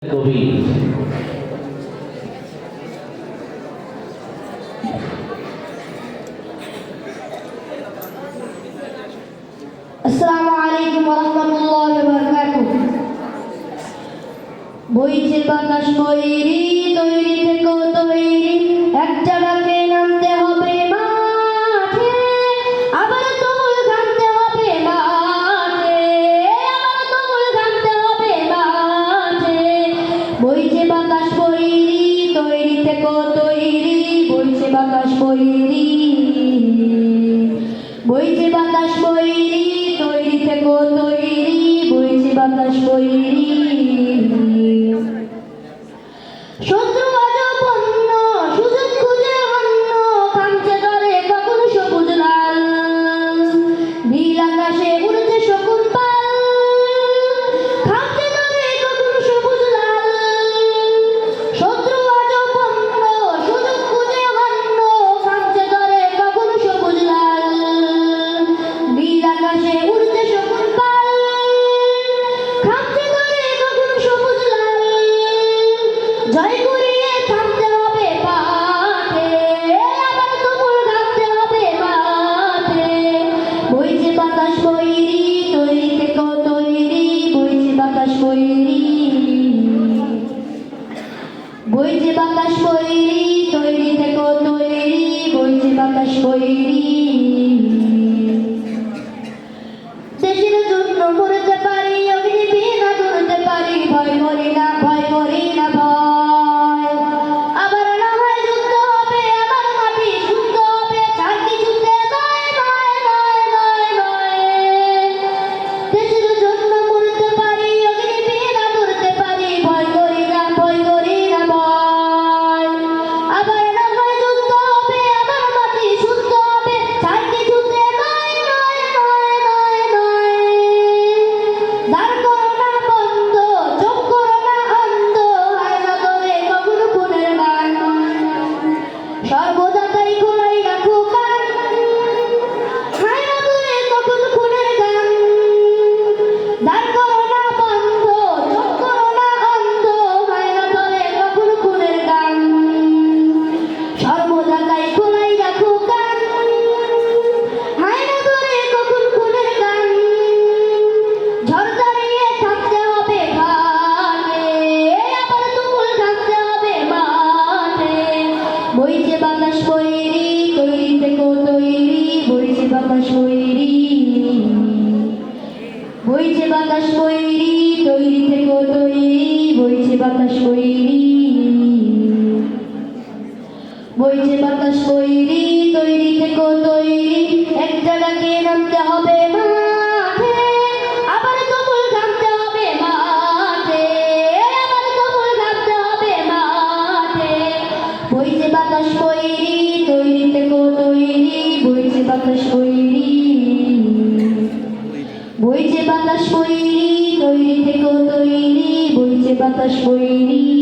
কবি আসসালামু আলাইকুম ওয়া রাহমাতুল্লাহি ওয়া বারাকাতুহু। বইছে বাতাস বইরি তৈরি থেকো তৈরি, একটা ডাকে নামতে হবে মাঠে, আবার তুমুল গানতে হবে মাঠে, আবার তুমুল গানতে হবে মাঠে। বইছে বাতাস বইরি তৈরি থেকো তৈরি, বইছে বাতাস বইরি, বইছে বাতাস বইরি তৈরি থেকো তৈরি, বইছে বাতাস বইরি। শত্রু আজ পণ্য সুযোগ খুঁজে অন্য, কামছে ধরে কখন সবুজ লাল, নীল আকাশে উড়ছে শকুন পাল, কামছে ধরে কখন সবুজ লাল। শত্রু আজ পণ্য সুযোগ খুঁজে অন্য, কামছে ধরে কখন সবুজ লাল, নীল আকাশে উড়ছে শকুন পাল, কামছে ধরে কখন সবুজ লাল। জয় করিয়ে থামতে হবে পাঠে, আবার তুমুল গাইতে হবে মাঠে। বইছে বাতাস বইরি তৈরি থেকো তৈরি, বইছে বাতাস বইরি, বইছে বাতাস বইরি তৈরি থেকো তৈরি, বইছে বাতাস বইরি। দেশের জন্য মরতে পারি অগ্নি বিনা করতে পারি, ভয় করি না ভয় করি না ভয়। আবার না হয় যুদ্ধ হবে, আবার মাটি শুদ্ধ হবে, তার কিছুতে নয় নয় নয় নয় নয়। দেশের জন্য মরতে পারি অগ্নি বিনা করতে পারি, ভয় করি না ভয় করি না ভয়। আবার না হয় যুদ্ধ হবে, আবার মাটি শুদ্ধ হবে, তার কিছুতে নয় নয় নয় নয় নয়। দাঁড় করো না বন্ধ, চোখ করো না অন্ধ, হয় না তবে কখনো খুনের গান, সর্বদা তাই খোলাই রাখো কান, হয় না তবে কখনো খুনের গান। দাঁড় করো না বন্ধ, চোখ করো না অন্ধ, হয় না তবে কখনো খুনের গান, সর্বদা তাই খোলাই রাখো কান, হয় না তবে কখনো খুনের গান। ঝড় দাঁড়িয়ে থাকতে হবে ঘাটে, আবার তুমুল গাইতে হবে মাঠে। বইছে বাতাস বইরি তৈরি থেকো তৈরি, বইছে বাতাস বইরি, বইছে বাতাস বইরি তৈরি থেকো তৈরি, বইছে বাতাস বইরি, বইছে বাতাস বইরি তৈরি থেকো তৈরি, একটা ডাকে নামতে হবে মাঠে, আবার তুমুল গাইতে হবে মাঠে, আবার তুমুল গাইতে হবে মাঠে। বইছে বাতাস বইরি তৈরি থেকো তৈরি, বইছে বাতাস বইরি, বইছে বাতাস বইরি তৈরি থেকো তৈরি, বইছে বাতাস বইরি।